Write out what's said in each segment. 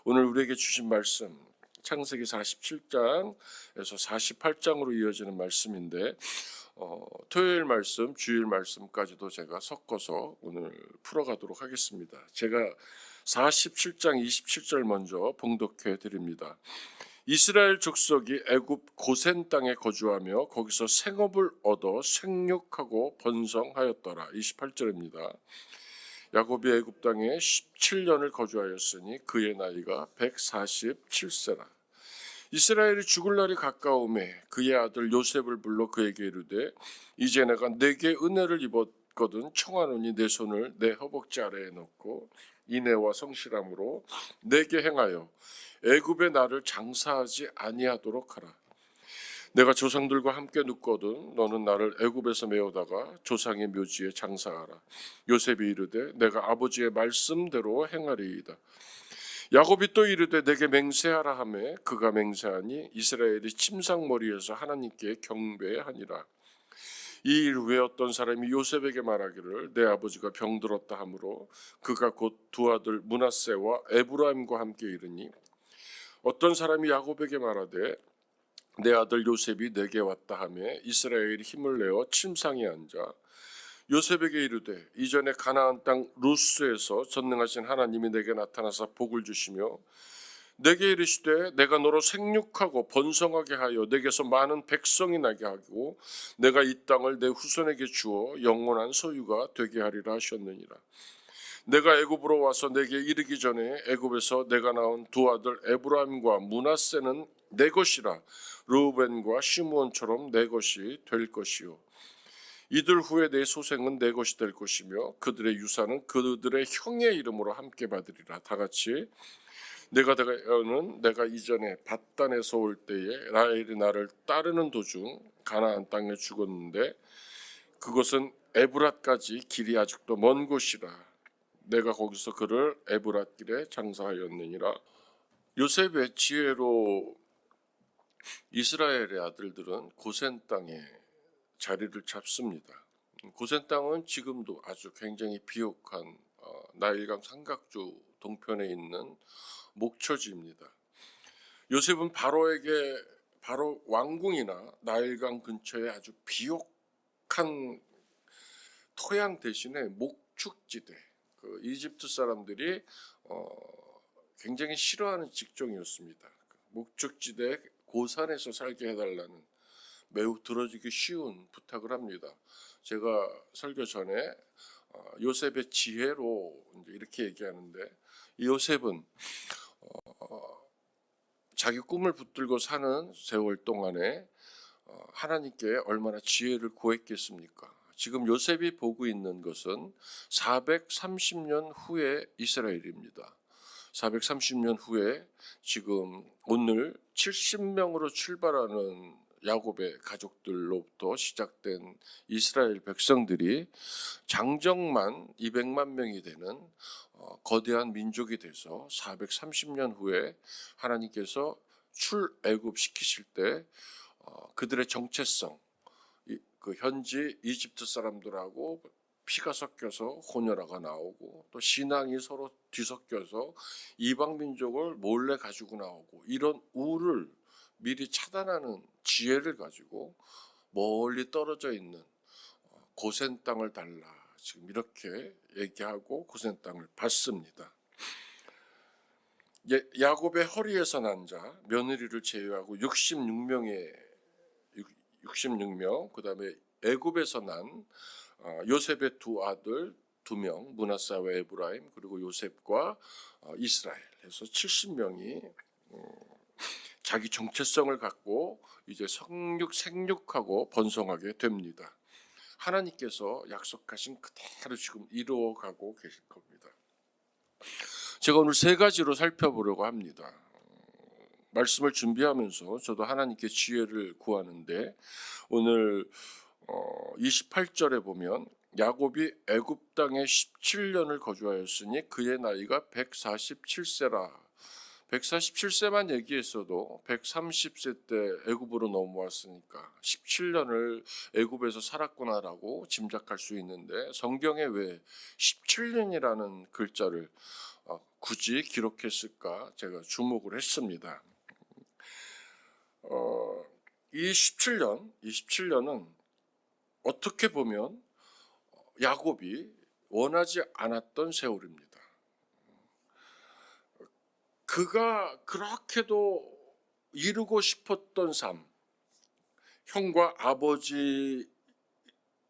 오늘 우리에게 주신 말씀 창세기 47장에서 48장으로 이어지는 말씀인데 토요일 말씀, 주일 말씀까지도 제가 섞어서 오늘 풀어가도록 하겠습니다. 제가 47장 27절 먼저 봉독해 드립니다. 이스라엘 족속이 애굽 고센 땅에 거주하며 거기서 생업을 얻어 생육하고 번성하였더라. 28절입니다. 야곱이 애굽 땅에 17년을 거주하였으니 그의 나이가 147세라. 이스라엘이 죽을 날이 가까움에 그의 아들 요셉을 불러 그에게 이르되 이제 내가 네게 은혜를 입었거든 청하노니 내 손을 내 허벅지 아래에 넣고 인애와 성실함으로 네게 행하여 애굽의 나를 장사하지 아니하도록 하라. 내가 조상들과 함께 눕거든 너는 나를 애굽에서 메어다가 조상의 묘지에 장사하라. 요셉이 이르되 내가 아버지의 말씀대로 행하리이다. 야곱이 또 이르되 내게 맹세하라 하매 그가 맹세하니 이스라엘이 침상머리에서 하나님께 경배하니라. 이 일 후에 어떤 사람이 요셉에게 말하기를 내 아버지가 병들었다 하므로 그가 곧 두 아들 므낫세와 에브라임과 함께 이르니 어떤 사람이 야곱에게 말하되 내 아들 요셉이 내게 왔다 하매 이스라엘이 힘을 내어 침상에 앉아 요셉에게 이르되 이전에 가나안 땅 루스에서 전능하신 하나님이 내게 나타나서 복을 주시며 내게 이르시되 내가 너로 생육하고 번성하게 하여 내게서 많은 백성이 나게 하고 내가 이 땅을 내 후손에게 주어 영원한 소유가 되게 하리라 하셨느니라. 내가 애굽으로 와서 내게 이르기 전에 애굽에서 내가 낳은 두 아들 에브라임과 므낫세는 내 것이라. 르우벤과 시므온처럼 내 것이 될 것이요 이들 후에 내 소생은 내 것이 될 것이며 그들의 유산은 그들의 형의 이름으로 함께 받으리라. 다 같이 내가 이전에 밧단에서 올 때에 라헬이 나를 따르는 도중 가나안 땅에 죽었는데 그것은 에브랏까지 길이 아직도 먼 곳이라. 내가 거기서 그를 에브랏 길에 장사하였느니라. 요셉의 지혜로 이스라엘의 아들들은 고센 땅에 자리를 잡습니다. 고센 땅은 지금도 아주 굉장히 비옥한 나일강 삼각주 동편에 있는 목초지입니다. 요셉은 바로 왕궁이나 나일강 근처에 아주 비옥한 토양 대신에 목축지대, 그 이집트 사람들이 굉장히 싫어하는 직종이었습니다. 목축지대 고산에서 살게 해달라는 매우 들어주기 쉬운 부탁을 합니다. 제가 설교 전에 요셉의 지혜로 이렇게 얘기하는데 이 요셉은 자기 꿈을 붙들고 사는 세월 동안에 하나님께 얼마나 지혜를 구했겠습니까? 지금 요셉이 보고 있는 것은 430년 후의 이스라엘입니다. 430년 후에 지금 오늘 70명으로 출발하는 야곱의 가족들로부터 시작된 이스라엘 백성들이 장정만 200만 명이 되는 거대한 민족이 돼서 430년 후에 하나님께서 출애굽시키실 때 그들의 정체성, 그 현지 이집트 사람들하고 피가 섞여서 혼혈아가 나오고 또 신앙이 서로 뒤섞여서 이방 민족을 몰래 가지고 나오고 이런 우를 미리 차단하는 지혜를 가지고 멀리 떨어져 있는 고센 땅을 달라 지금 이렇게 얘기하고 고센 땅을 받습니다. 야곱의 허리에서 난 자 며느리를 제외하고 66명 그다음에 애굽에서 난 요셉의 두 아들 2명 므낫세와 에브라임 그리고 요셉과 이스라엘 해서 70명이 자기 정체성을 갖고 이제 생육하고 번성하게 됩니다. 하나님께서 약속하신 그대로 지금 이루어가고 계실 겁니다. 제가 오늘 3가지로 살펴보려고 합니다. 말씀을 준비하면서 저도 하나님께 지혜를 구하는데 오늘 28절에 보면 야곱이 애굽 땅에 17년을 거주하였으니 그의 나이가 147세라. 147세만 얘기했어도 130세 때 애굽으로 넘어왔으니까 17년을 애굽에서 살았구나라고 짐작할 수 있는데 성경에 왜 17년이라는 글자를 굳이 기록했을까 제가 주목을 했습니다. 이 17년은 어떻게 보면 야곱이 원하지 않았던 세월입니다. 그가 그렇게도 이루고 싶었던 삶, 형과 아버지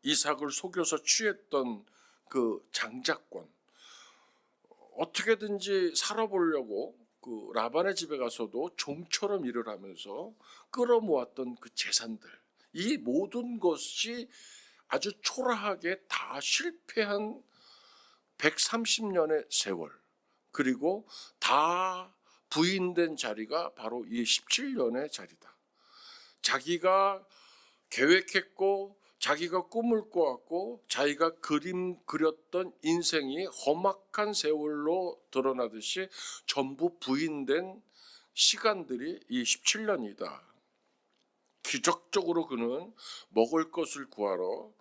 이삭을 속여서 취했던 그 장자권, 어떻게든지 살아보려고 그 라반의 집에 가서도 종처럼 일을 하면서 끌어모았던 그 재산들, 이 모든 것이 아주 초라하게 다 실패한 130년의 세월, 그리고 다 부인된 자리가 바로 이 17년의 자리다. 자기가 계획했고 자기가 꿈을 꿔왔고 자기가 그림 그렸던 인생이 험악한 세월로 드러나듯이 전부 부인된 시간들이 이 17년이다. 기적적으로 그는 먹을 것을 구하러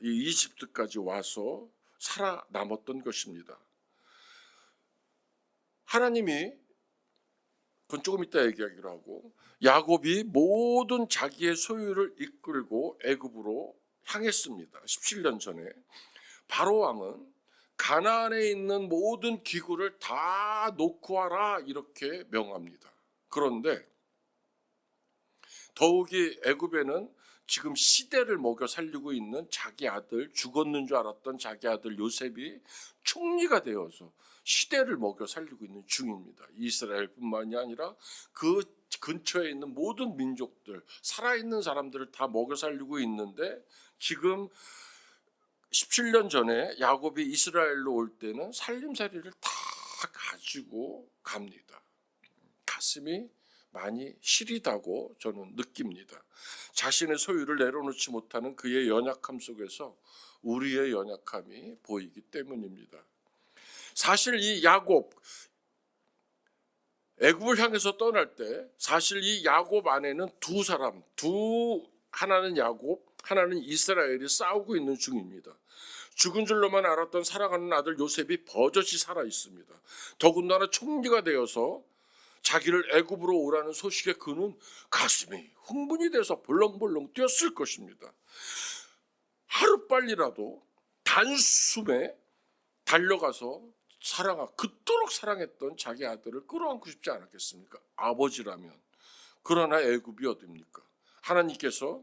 이 이집트까지 와서 살아남았던 것입니다. 하나님이, 그건 조금 이따 얘기하기로 하고, 야곱이 모든 자기의 소유를 이끌고 애굽으로 향했습니다. 17년 전에 바로 왕은 가나안에 있는 모든 기구를 다 놓고 와라 이렇게 명합니다. 그런데 더욱이 애굽에는 지금 시대를 먹여 살리고 있는 자기 아들, 죽었는 줄 알았던 자기 아들 요셉이 총리가 되어서 시대를 먹여 살리고 있는 중입니다. 이스라엘뿐만이 아니라 그 근처에 있는 모든 민족들, 살아있는 사람들을 다 먹여 살리고 있는데, 지금 17년 전에 야곱이 이스라엘로 올 때는 살림살이를 다 가지고 갑니다. 가슴이 많이 시리다고 저는 느낍니다. 자신의 소유를 내려놓지 못하는 그의 연약함 속에서 우리의 연약함이 보이기 때문입니다. 사실 이 야곱, 애굽을 향해서 떠날 때 사실 이 야곱 안에는 두 사람, 하나는 야곱, 하나는 이스라엘이 싸우고 있는 중입니다. 죽은 줄로만 알았던 사랑하는 아들 요셉이 버젓이 살아 있습니다. 더군다나 총리가 되어서 자기를 애굽으로 오라는 소식에 그는 가슴이 흥분이 돼서 벌렁벌렁 뛰었을 것입니다. 하루빨리라도 단숨에 달려가서 그토록 사랑했던 자기 아들을 끌어안고 싶지 않았겠습니까? 아버지라면. 그러나 애굽이 어딥니까? 하나님께서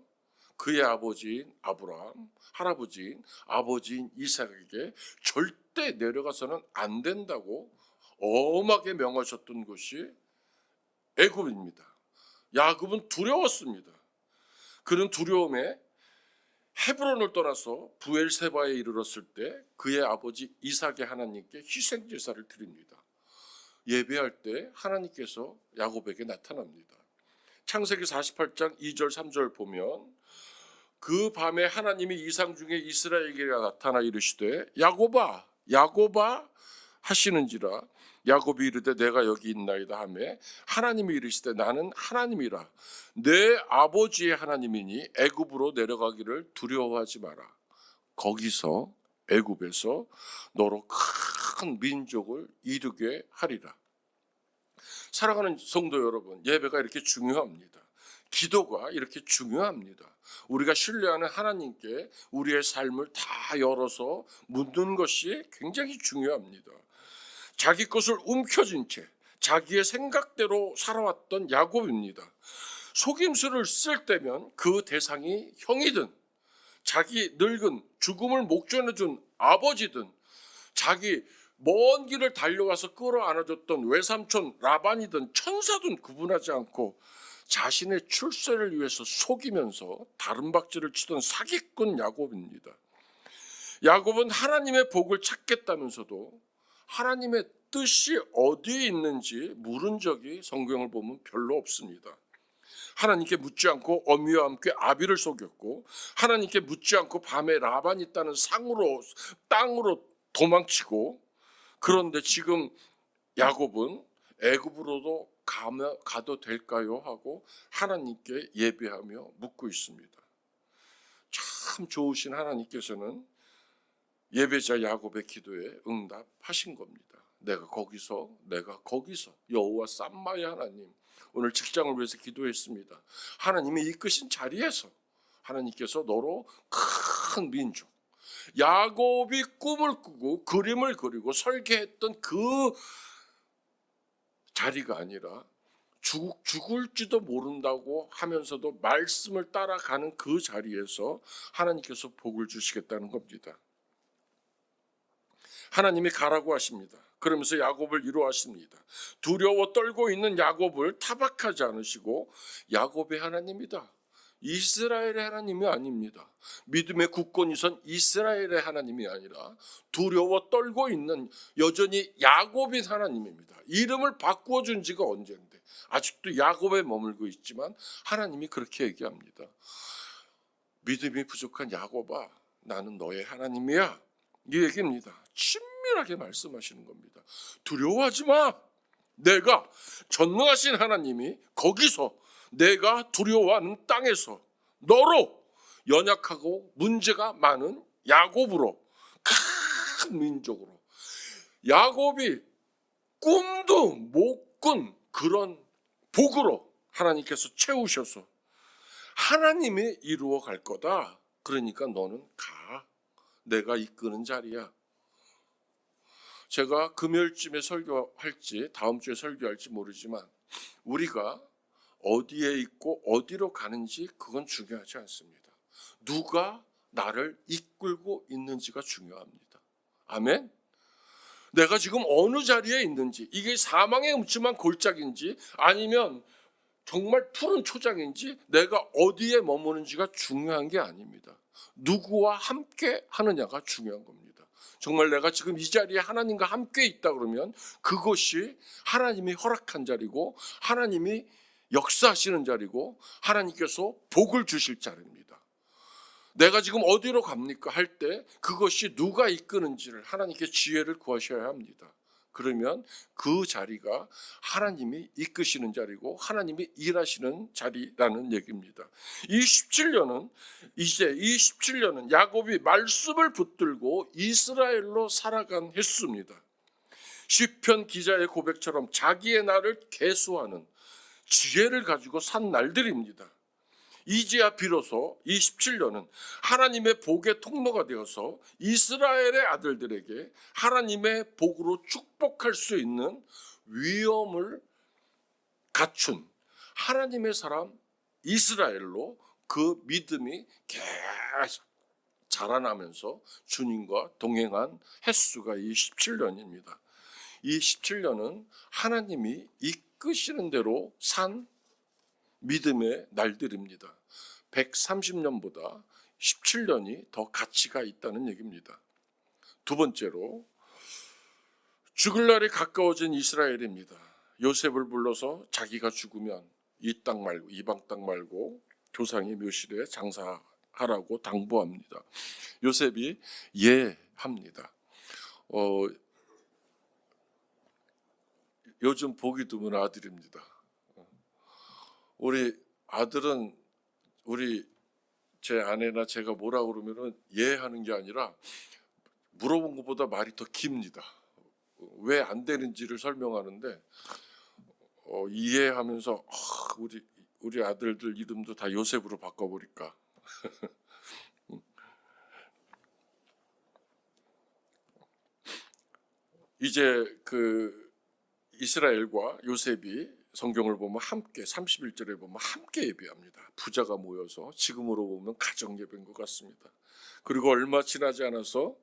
그의 아버지인 아브라함, 할아버지인 아버지인 이삭에게 절대 내려가서는 안 된다고 엄하게 명하셨던 곳이 애굽입니다. 야곱은 두려웠습니다. 그는 두려움에 헤브론을 떠나서 부엘세바에 이르렀을 때 그의 아버지 이삭의 하나님께 희생 제사를 드립니다. 예배할 때 하나님께서 야곱에게 나타납니다. 창세기 48장 2절 3절 보면, 그 밤에 하나님이 이상 중에 이스라엘에게 나타나 이르시되 야곱아 야곱아 하시는지라. 야곱이 이르되 내가 여기 있나이다 하매 하나님이 이르시되 나는 하나님이라 내 아버지의 하나님이니 애굽으로 내려가기를 두려워하지 마라. 거기서 애굽에서 너로 큰 민족을 이루게 하리라. 사랑하는 성도 여러분, 예배가 이렇게 중요합니다. 기도가 이렇게 중요합니다. 우리가 신뢰하는 하나님께 우리의 삶을 다 열어서 묻는 것이 굉장히 중요합니다. 자기 것을 움켜쥔 채 자기의 생각대로 살아왔던 야곱입니다. 속임수를 쓸 때면 그 대상이 형이든 자기 늙은 죽음을 목전해준 아버지든 자기 먼 길을 달려와서 끌어안아줬던 외삼촌 라반이든 천사든 구분하지 않고 자신의 출세를 위해서 속이면서 다른 박질을 치던 사기꾼 야곱입니다. 야곱은 하나님의 복을 찾겠다면서도 하나님의 뜻이 어디에 있는지 물은 적이 성경을 보면 별로 없습니다. 하나님께 묻지 않고 어미와 함께 아비를 속였고, 하나님께 묻지 않고 밤에 라반이 있다는 땅으로 도망치고, 그런데 지금 야곱은 애굽으로도 가도 될까요? 하고 하나님께 예배하며 묻고 있습니다. 참 좋으신 하나님께서는 예배자 야곱의 기도에 응답하신 겁니다. 내가 거기서 여호와 쌈마의 하나님, 오늘 직장을 위해서 기도했습니다. 하나님이 이끄신 자리에서 하나님께서 너로 큰 민족, 야곱이 꿈을 꾸고 그림을 그리고 설계했던 그 자리가 아니라 죽을지도 모른다고 하면서도 말씀을 따라가는 그 자리에서 하나님께서 복을 주시겠다는 겁니다. 하나님이 가라고 하십니다. 그러면서 야곱을 위로하십니다. 두려워 떨고 있는 야곱을 타박하지 않으시고 야곱의 하나님이다, 이스라엘의 하나님이 아닙니다. 믿음의 굳건히 선 이스라엘의 하나님이 아니라 두려워 떨고 있는 여전히 야곱의 하나님입니다. 이름을 바꾸어 준 지가 언젠데 아직도 야곱에 머물고 있지만 하나님이 그렇게 얘기합니다. 믿음이 부족한 야곱아, 나는 너의 하나님이야, 이 얘기입니다. 친밀하게 말씀하시는 겁니다. 두려워하지 마. 내가 전능하신 하나님이 거기서 내가 두려워하는 땅에서 너로 연약하고 문제가 많은 야곱으로, 큰 민족으로, 야곱이 꿈도 못 꾼 그런 복으로 하나님께서 채우셔서 하나님이 이루어 갈 거다. 그러니까 너는 가. 내가 이끄는 자리야. 제가 금요일쯤에 설교할지 다음 주에 설교할지 모르지만 우리가 어디에 있고 어디로 가는지 그건 중요하지 않습니다. 누가 나를 이끌고 있는지가 중요합니다. 아멘. 내가 지금 어느 자리에 있는지, 이게 사망의 음침한 골짜기인지 아니면 정말 푸른 초장인지 내가 어디에 머무는지가 중요한 게 아닙니다. 누구와 함께 하느냐가 중요한 겁니다. 정말 내가 지금 이 자리에 하나님과 함께 있다 그러면 그것이 하나님이 허락한 자리고 하나님이 역사하시는 자리고 하나님께서 복을 주실 자리입니다. 내가 지금 어디로 갑니까 할 때 그것이 누가 이끄는지를 하나님께 지혜를 구하셔야 합니다. 그러면 그 자리가 하나님이 이끄시는 자리고 하나님이 일하시는 자리라는 얘기입니다. 이 17년은 야곱이 말씀을 붙들고 이스라엘로 살아간 횟수입니다. 시편 기자의 고백처럼 자기의 날을 계수하는 지혜를 가지고 산 날들입니다. 이제야 비로소 이 17년은 하나님의 복의 통로가 되어서 이스라엘의 아들들에게 하나님의 복으로 축복할 수 있는 위엄을 갖춘 하나님의 사람 이스라엘로 그 믿음이 계속 자라나면서 주님과 동행한 횟수가 이 17년입니다. 이 17년은 하나님이 이끄시는 대로 산 믿음의 날들입니다. 130년보다 17년이 더 가치가 있다는 얘기입니다. 두 번째로 죽을 날이 가까워진 이스라엘입니다. 요셉을 불러서 자기가 죽으면 이 땅 말고 이방 땅 말고 조상의 묘실에 장사하라고 당부합니다. 요셉이 합니다. 요즘 보기 드문 아들입니다. 우리 아들은 제 아내나 제가 뭐라 그러면은 하는 게 아니라 물어본 것보다 말이 더 깁니다. 왜 안 되는지를 설명하는데 이해하면서 우리 아들들 이름도 다 요셉으로 바꿔버릴까. 이제 그 이스라엘과 요셉이 성경을 보면 함께 31절에 보면 함께 예배합니다. 부자가 모여서 지금으로 보면 가정 예배인 것 같습니다. 그리고 얼마 지나지 않아서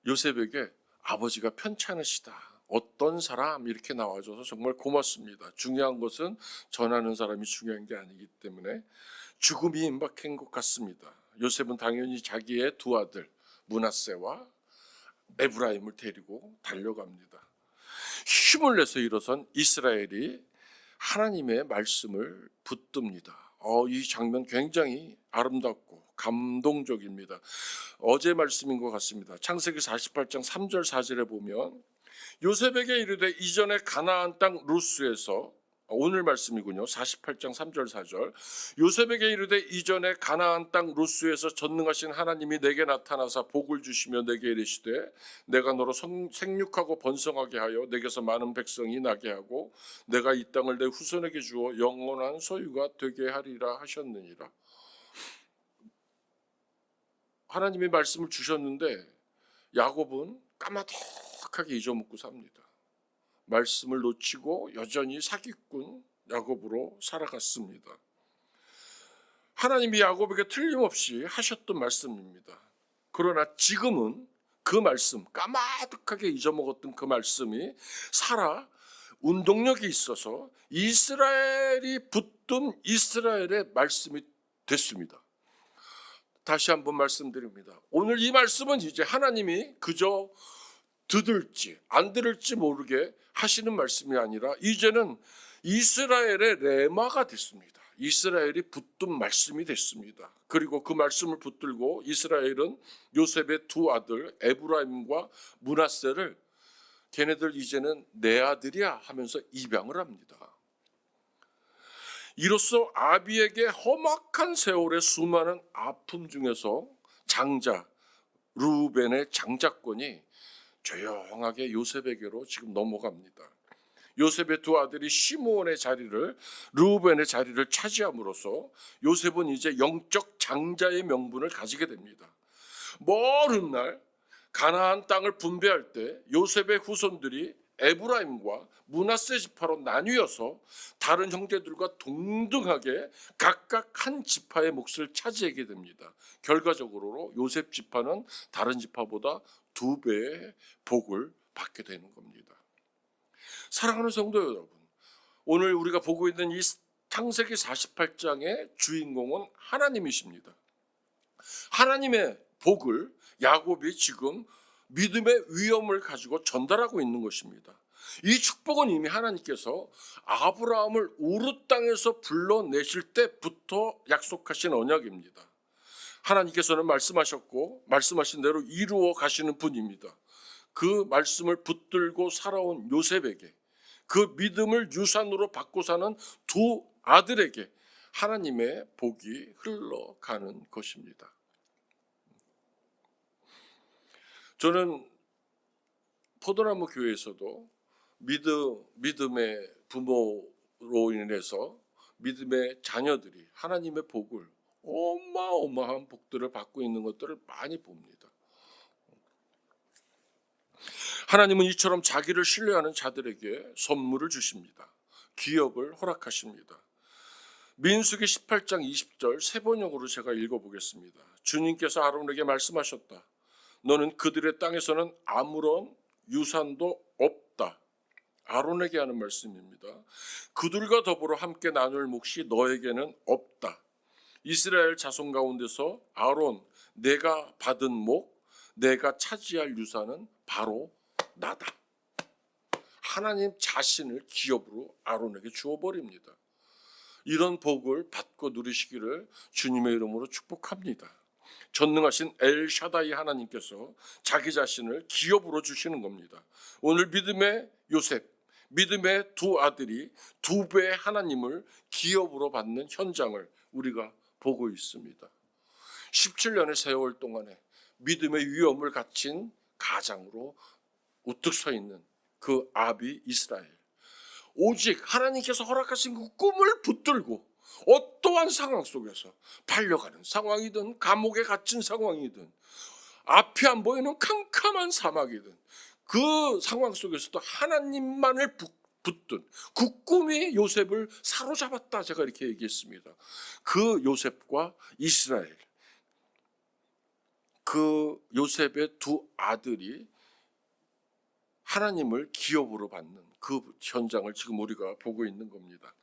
요셉에게 아버지가 편찮으시다, 어떤 사람 이렇게 나와줘서 정말 고맙습니다. 중요한 것은 전하는 사람이 중요한 게 아니기 때문에 죽음이 임박한 것 같습니다. 요셉은 당연히 자기의 두 아들 므낫세와 에브라임을 데리고 달려갑니다. 힘을 내서 일어선 이스라엘이 하나님의 말씀을 붙듭니다. 이 장면 굉장히 아름답고 감동적입니다. 어제 말씀인 것 같습니다. 창세기 48장 3절 4절에 보면 요셉에게 이르되 이전에 가나안 땅 루스에서 오늘 말씀이군요. 48장 3절 4절. 요셉에게 이르되 이전에 가나안 땅 루스에서 전능하신 하나님이 내게 나타나사 복을 주시며 내게 이르시되 내가 너로 생육하고 번성하게 하여 내게서 많은 백성이 나게 하고 내가 이 땅을 내 후손에게 주어 영원한 소유가 되게 하리라 하셨느니라. 하나님이 말씀을 주셨는데 야곱은 까마득하게 잊어먹고 삽니다. 말씀을 놓치고 여전히 사기꾼 야곱으로 살아갔습니다. 하나님이 야곱에게 틀림없이 하셨던 말씀입니다. 그러나 지금은 그 말씀, 까마득하게 잊어먹었던 그 말씀이 살아 운동력이 있어서 이스라엘이 붙든 이스라엘의 말씀이 됐습니다. 다시 한번 말씀드립니다. 오늘 이 말씀은 이제 하나님이 그저 듣을지 안 들을지 모르게 하시는 말씀이 아니라 이제는 이스라엘의 레마가 됐습니다. 이스라엘이 붙든 말씀이 됐습니다. 그리고 그 말씀을 붙들고 이스라엘은 요셉의 두 아들 에브라임과 므낫세를 걔네들 이제는 내 아들이야 하면서 입양을 합니다. 이로써 아비에게 험악한 세월의 수많은 아픔 중에서 장자 르우벤의 장자권이 조용하게 요셉에게로 지금 넘어갑니다. 요셉의 두 아들이 시므온의 자리를 르우벤의 자리를 차지함으로써 요셉은 이제 영적 장자의 명분을 가지게 됩니다. 먼 훗날 가나안 땅을 분배할 때 요셉의 후손들이 에브라임과 므낫세 지파로 나뉘어서 다른 형제들과 동등하게 각각 한 지파의 몫을 차지하게 됩니다. 결과적으로 요셉 지파는 다른 지파보다 2배의 복을 받게 되는 겁니다. 사랑하는 성도 여러분, 오늘 우리가 보고 있는 이 창세기 48장의 주인공은 하나님이십니다. 하나님의 복을 야곱이 지금 믿음의 위엄을 가지고 전달하고 있는 것입니다. 이 축복은 이미 하나님께서 아브라함을 우르 땅에서 불러내실 때부터 약속하신 언약입니다. 하나님께서는 말씀하셨고 말씀하신 대로 이루어 가시는 분입니다. 그 말씀을 붙들고 살아온 요셉에게 그 믿음을 유산으로 받고 사는 두 아들에게 하나님의 복이 흘러가는 것입니다. 저는 포도나무 교회에서도 믿음의 부모로 인해서 믿음의 자녀들이 하나님의 복을 어마어마한 복들을 받고 있는 것들을 많이 봅니다. 하나님은 이처럼 자기를 신뢰하는 자들에게 선물을 주십니다. 기업을 허락하십니다. 민수기 18장 20절 세 번역으로 제가 읽어보겠습니다. 주님께서 아론에게 말씀하셨다. 너는 그들의 땅에서는 아무런 유산도 없다. 아론에게 하는 말씀입니다. 그들과 더불어 함께 나눌 몫이 너에게는 없다. 이스라엘 자손 가운데서 아론, 내가 받은 목, 내가 차지할 유산은 바로 나다. 하나님 자신을 기업으로 아론에게 주어버립니다. 이런 복을 받고 누리시기를 주님의 이름으로 축복합니다. 전능하신 엘샤다이 하나님께서 자기 자신을 기업으로 주시는 겁니다. 오늘 믿음의 요셉, 믿음의 두 아들이 2배의 하나님을 기업으로 받는 현장을 우리가 보고 있습니다. 17년의 세월 동안에 믿음의 위엄을 갖춘 가장으로 우뚝 서 있는 그 아비 이스라엘. 오직 하나님께서 허락하신 그 꿈을 붙들고 어떠한 상황 속에서 팔려가는 상황이든 감옥에 갇힌 상황이든 앞이 안 보이는 캄캄한 사막이든 그 상황 속에서도 하나님만을 붙든 그 꿈이 요셉을 사로잡았다. 제가 이렇게 얘기했습니다. 그 요셉과 이스라엘, 그 요셉의 두 아들이 하나님을 기업으로 받는 그 현장을 지금 우리가 보고 있는 겁니다.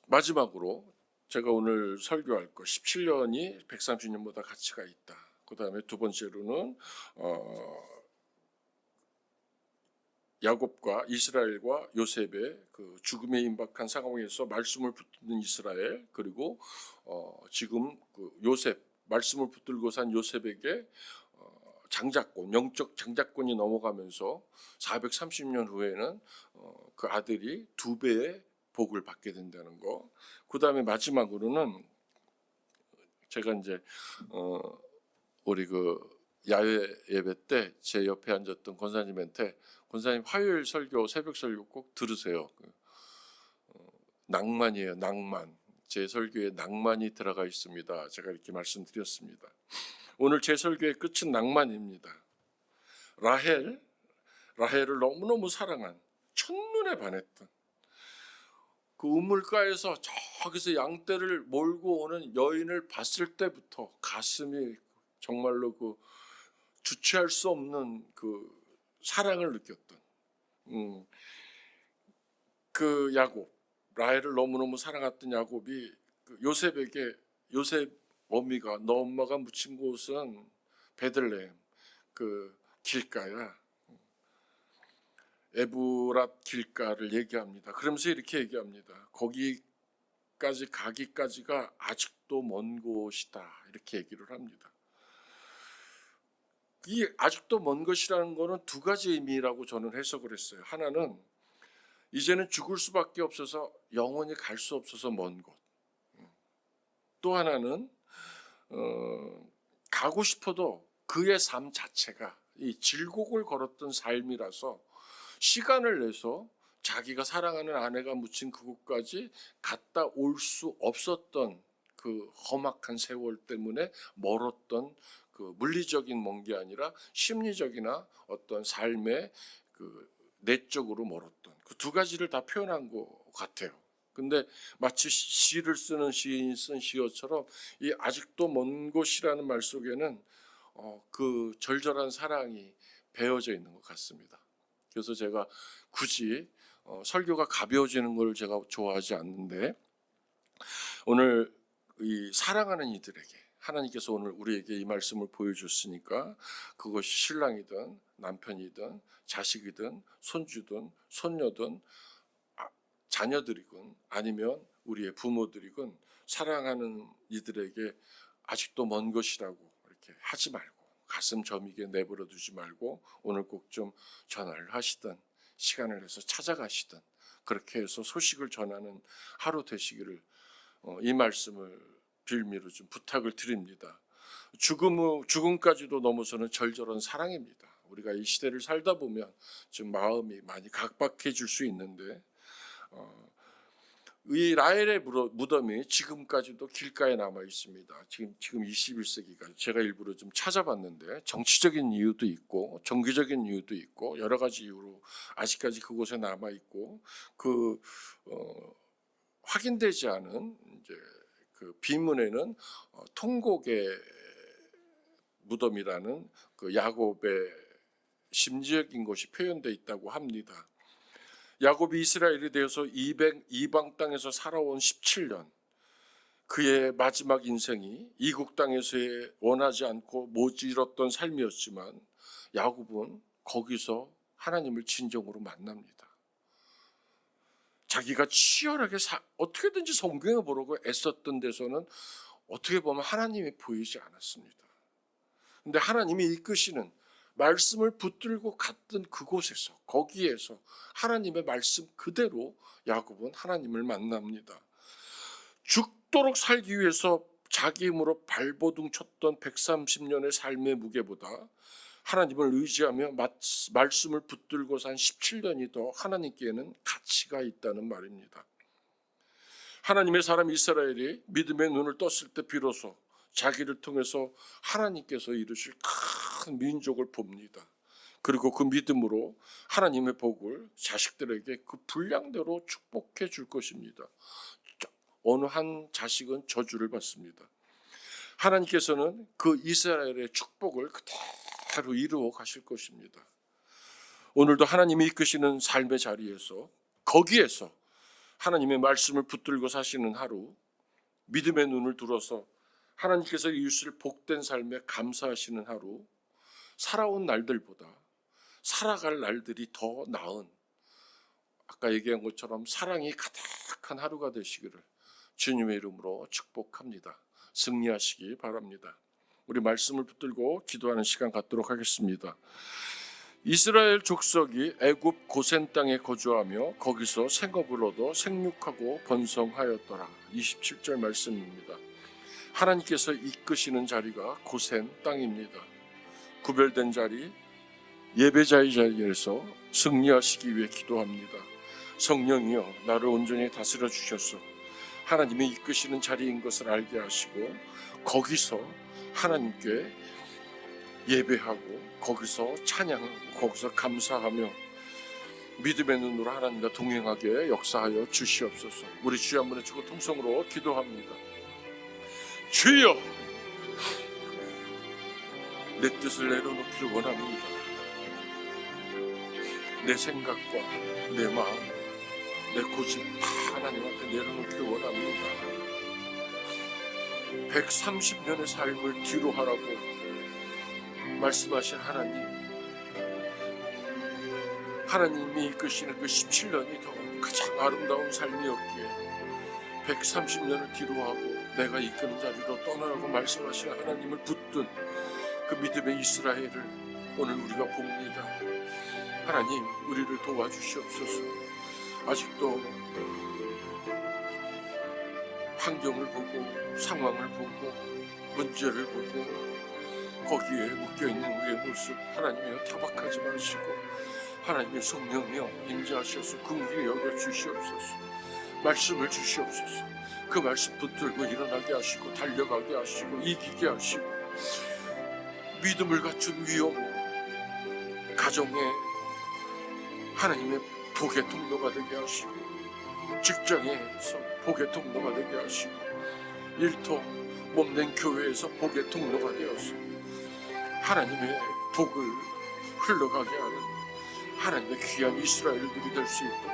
마지막으로 제가 오늘 설교할 것 17년이 130년보다 가치가 있다. 그 다음에 두 번째로는 야곱과 이스라엘과 요셉의 그 죽음에 임박한 상황에서 말씀을 붙드는 이스라엘, 그리고 지금 그 요셉, 말씀을 붙들고 산 요셉에게 장자권, 영적 장자권이 넘어가면서 430년 후에는 그 아들이 2배의 복을 받게 된다는 거. 그 다음에 마지막으로는 제가 이제 우리 그 야외 예배 때 제 옆에 앉았던 권사님한테 권사님 화요일 설교 새벽 설교 꼭 들으세요. 낭만이에요, 낭만. 제 설교에 낭만이 들어가 있습니다. 제가 이렇게 말씀드렸습니다. 오늘 제 설교의 끝은 낭만입니다. 라헬을 너무너무 사랑한, 첫눈에 반했던 그 우물가에서 저기서 양떼를 몰고 오는 여인을 봤을 때부터 가슴이 정말로 그 주체할 수 없는 그 사랑을 느꼈던 그 야곱, 라헬을 너무너무 사랑했던 야곱이 그 요셉에게, 요셉 어미가 너 엄마가 묻힌 곳은 베들레헴 그 길가야, 에브랏 길가를 얘기합니다. 그러면서 이렇게 얘기합니다. 거기까지 가기까지가 아직도 먼 곳이다, 이렇게 얘기를 합니다. 이 아직도 먼 것이라는 거는 2가지 의미라고 저는 해석을 했어요. 하나는 이제는 죽을 수밖에 없어서 영원히 갈 수 없어서 먼 곳. 또 하나는 가고 싶어도 그의 삶 자체가 이 질곡을 걸었던 삶이라서 시간을 내서 자기가 사랑하는 아내가 묻힌 그곳까지 갔다 올 수 없었던 그 험악한 세월 때문에 멀었던, 그 물리적인 먼 게 아니라 심리적이나 어떤 삶의 그 내적으로 멀었던 그 2가지를 다 표현한 것 같아요. 근데 마치 시를 쓰는 시인이 쓴 시어처럼 이 아직도 먼 곳이라는 말 속에는 그 절절한 사랑이 배어져 있는 것 같습니다. 그래서 제가 굳이 설교가 가벼워지는 걸 제가 좋아하지 않는데, 오늘 이 사랑하는 이들에게 하나님께서 오늘 우리에게 이 말씀을 보여줬으니까 그것이 신랑이든 남편이든 자식이든 손주든 손녀든 자녀들이건 아니면 우리의 부모들이건 사랑하는 이들에게 아직도 먼 것이라고 이렇게 하지 말고, 가슴 저미게 내버려 두지 말고 오늘 꼭 좀 전화를 하시든 시간을 내서 찾아가시든 그렇게 해서 소식을 전하는 하루 되시기를 이 말씀을 빌미로 좀 부탁을 드립니다. 죽음까지도 넘어서는 절절한 사랑입니다. 우리가 이 시대를 살다 보면 좀 마음이 많이 각박해질 수 있는데 이 라헬의 무덤이 지금까지도 길가에 남아 있습니다. 지금 21세기까지 제가 일부러 좀 찾아봤는데 정치적인 이유도 있고 정기적인 이유도 있고 여러 가지 이유로 아직까지 그곳에 남아 있고 그 확인되지 않은 이제 그 비문에는 통곡의 무덤이라는 그 야곱의 심지적인 것이 표현되어 있다고 합니다. 야곱이 이스라엘이 되어서 이방 땅에서 살아온 17년, 그의 마지막 인생이 이국 땅에서의 원하지 않고 모질었던 삶이었지만 야곱은 거기서 하나님을 진정으로 만납니다. 자기가 치열하게 어떻게든지 성경에 보려고 애썼던 데서는 어떻게 보면 하나님이 보이지 않았습니다. 근데 하나님이 이끄시는 말씀을 붙들고 갔던 그곳에서, 거기에서 하나님의 말씀 그대로 야곱은 하나님을 만납니다. 죽도록 살기 위해서 자기 힘으로 발버둥 쳤던 130년의 삶의 무게보다 하나님을 의지하며 말씀을 붙들고 산 17년이 더 하나님께는 가치가 있다는 말입니다. 하나님의 사람 이스라엘이 믿음의 눈을 떴을 때 비로소 자기를 통해서 하나님께서 이루실 큰 민족을 봅니다. 그리고 그 믿음으로 하나님의 복을 자식들에게 그 분량대로 축복해 줄 것입니다. 어느 한 자식은 저주를 받습니다. 하나님께서는 그 이스라엘의 축복을 그대로 이루어 가실 것입니다. 오늘도 하나님이 이끄시는 삶의 자리에서, 거기에서 하나님의 말씀을 붙들고 사시는 하루, 믿음의 눈을 들어서 하나님께서 이루실 복된 삶에 감사하시는 하루, 살아온 날들보다 살아갈 날들이 더 나은, 아까 얘기한 것처럼 사랑이 가득한 하루가 되시기를 주님의 이름으로 축복합니다. 승리하시기 바랍니다. 우리 말씀을 붙들고 기도하는 시간 갖도록 하겠습니다. 이스라엘 족속이 애굽 고센 땅에 거주하며 거기서 생업을 얻어 생육하고 번성하였더라. 27절 말씀입니다. 하나님께서 이끄시는 자리가 고센 땅입니다. 구별된 자리, 예배자의 자리에서 승리하시기 위해 기도합니다. 성령이여 나를 온전히 다스려 주셔서 하나님이 이끄시는 자리인 것을 알게 하시고 거기서 하나님께 예배하고 거기서 찬양하고 거기서 감사하며 믿음의 눈으로 하나님과 동행하게 역사하여 주시옵소서. 우리 주여 한번 외치고 통성으로 기도합니다. 주여 내 뜻을 내려놓기를 원합니다. 내 생각과 내 마음, 내 고집 다 하나님한테 내려놓기를 원합니다. 130년의 삶을 뒤로 하라고 말씀하신 하나님이 이끄시는 그 17년이 더 가장 아름다운 삶이었기에 130년을 뒤로 하고 내가 이끄는 자리로 떠나라고 말씀하신 하나님을 붙든 그 믿음의 이스라엘을 오늘 우리가 봅니다. 하나님 우리를 도와주시옵소서. 아직도 환경을 보고 상황을 보고 문제를 보고 거기에 묶여있는 우리의 모습 하나님이여 타박하지 마시고 하나님의 성령이여 임재하셔서 긍휼히 여겨 주시옵소서. 말씀을 주시옵소서. 그 말씀 붙들고 일어나게 하시고 달려가게 하시고 이기게 하시고 믿음을 갖춘 위험 가정에 하나님의 복의 통로가 되게 하시고 직장에서 복의 통로가 되게 하시고 일터 몸된 교회에서 복의 통로가 되어서 하나님의 복을 흘러가게 하는 하나님의 귀한 이스라엘들이 될 수 있도록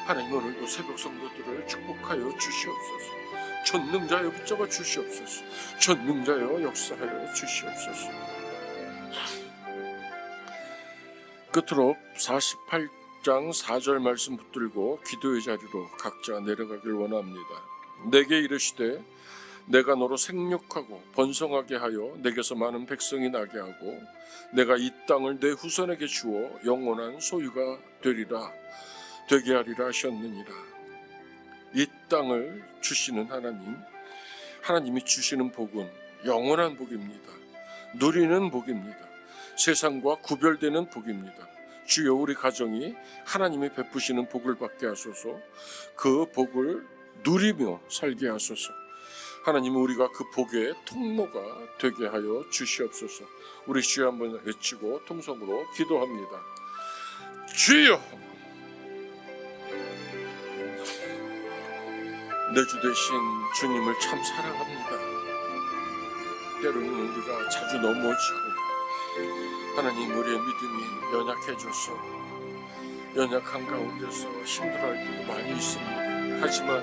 하나님 오늘도 새벽 성도들을 축복하여 주시옵소서. 전능자여 붙잡아 주시옵소서. 전능자여 역사하여 주시옵소서. 끝으로 48장 4절 말씀 붙들고 기도의 자리로 각자 내려가길 원합니다. 내게 이르시되 내가 너로 생육하고 번성하게 하여 내게서 많은 백성이 나게 하고 내가 이 땅을 내 후손에게 주어 영원한 소유가 되게 하리라 하셨느니라. 이 땅을 주시는 하나님이 주시는 복은 영원한 복입니다. 누리는 복입니다. 세상과 구별되는 복입니다. 주여 우리 가정이 하나님이 베푸시는 복을 받게 하소서. 그 복을 누리며 살게 하소서. 하나님은 우리가 그 복의 통로가 되게 하여 주시옵소서. 우리 주여 한번 외치고 통성으로 기도합니다. 주여 내 주 되신 주님을 참 사랑합니다. 때로는 우리가 자주 넘어지고 하나님 우리의 믿음이 연약해져서 연약한 가운데서 힘들어할 때도 많이 있습니다. 하지만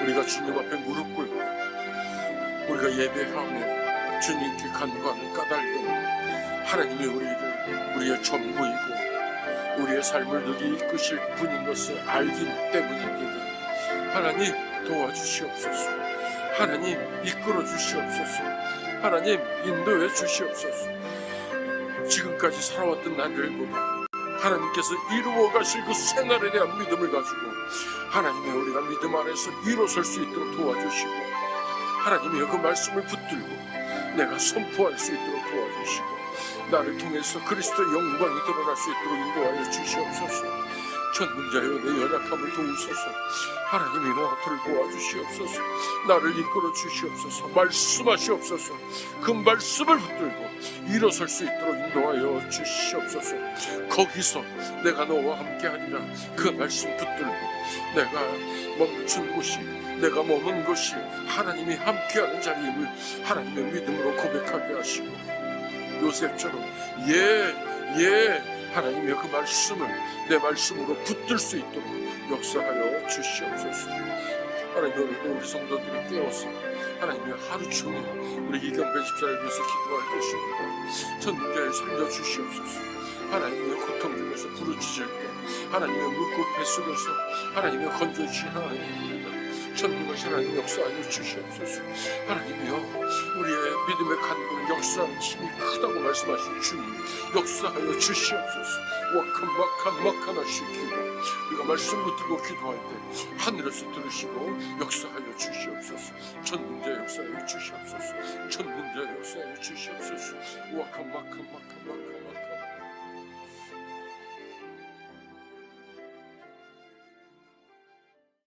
우리가 주님 앞에 무릎 꿇고 우리가 예배하며 주님께 간구하는 까닭은 하나님이 우리의 전부이고 우리의 삶을 늘 이끄실 분인 것을 알기 때문입니다. 하나님 도와주시옵소서. 하나님 이끌어 주시옵소서. 하나님 인도해 주시옵소서. 지금까지 살아왔던 날들보다 하나님께서 이루어 가실 그 생활에 대한 믿음을 가지고 하나님의 우리가 믿음 안에서 일어설 수 있도록 도와주시고 하나님의 그 말씀을 붙들고 내가 선포할 수 있도록 도와주시고 나를 통해서 그리스도의 영광이 드러날 수 있도록 인도하여 주시옵소서. 전능자여 내 연약함을 도우소서. 하나님이 나를 도와주시옵소서. 나를 이끌어 주시옵소서. 말씀하시옵소서. 그 말씀을 붙들고 일어설 수 있도록 인도하여 주시옵소서. 거기서 내가 너와 함께하리라. 그 말씀 붙들고 내가 멈춘 곳이 내가 머문 곳이 하나님이 함께하는 자리임을 하나님의 믿음으로 고백하게 하시고 요셉처럼 하나님의 그 말씀을 내 말씀으로 붙들 수 있도록 역사하여 주시옵소서. 하나님 오늘도 우리 성도들이 깨어서 하나님의 하루 종일 우리 이경배 집사를 위해서 기도할 것입니다. 전능자를 살려주시옵소서. 하나님의 고통 중에서 부르짖을 때 하나님의 물고 뱃속에서 하나님의 건져주신 하나님입니다. 전능하신 하나님 역사하여 주시옵소서. 하나님이여, 우리의 믿음의 간구는 역사하는 힘이 크다고 말씀하신 주님, 역사하여 주시옵소서. 와칸마칸마칸하시키고 우리가 말씀 붙들고 기도할 때 하늘에서 들으시고 역사하여 주시옵소서. 전능자 역사하여 주시옵소서. 전능자 역사하여 주시옵소서. 와칸마칸마칸마칸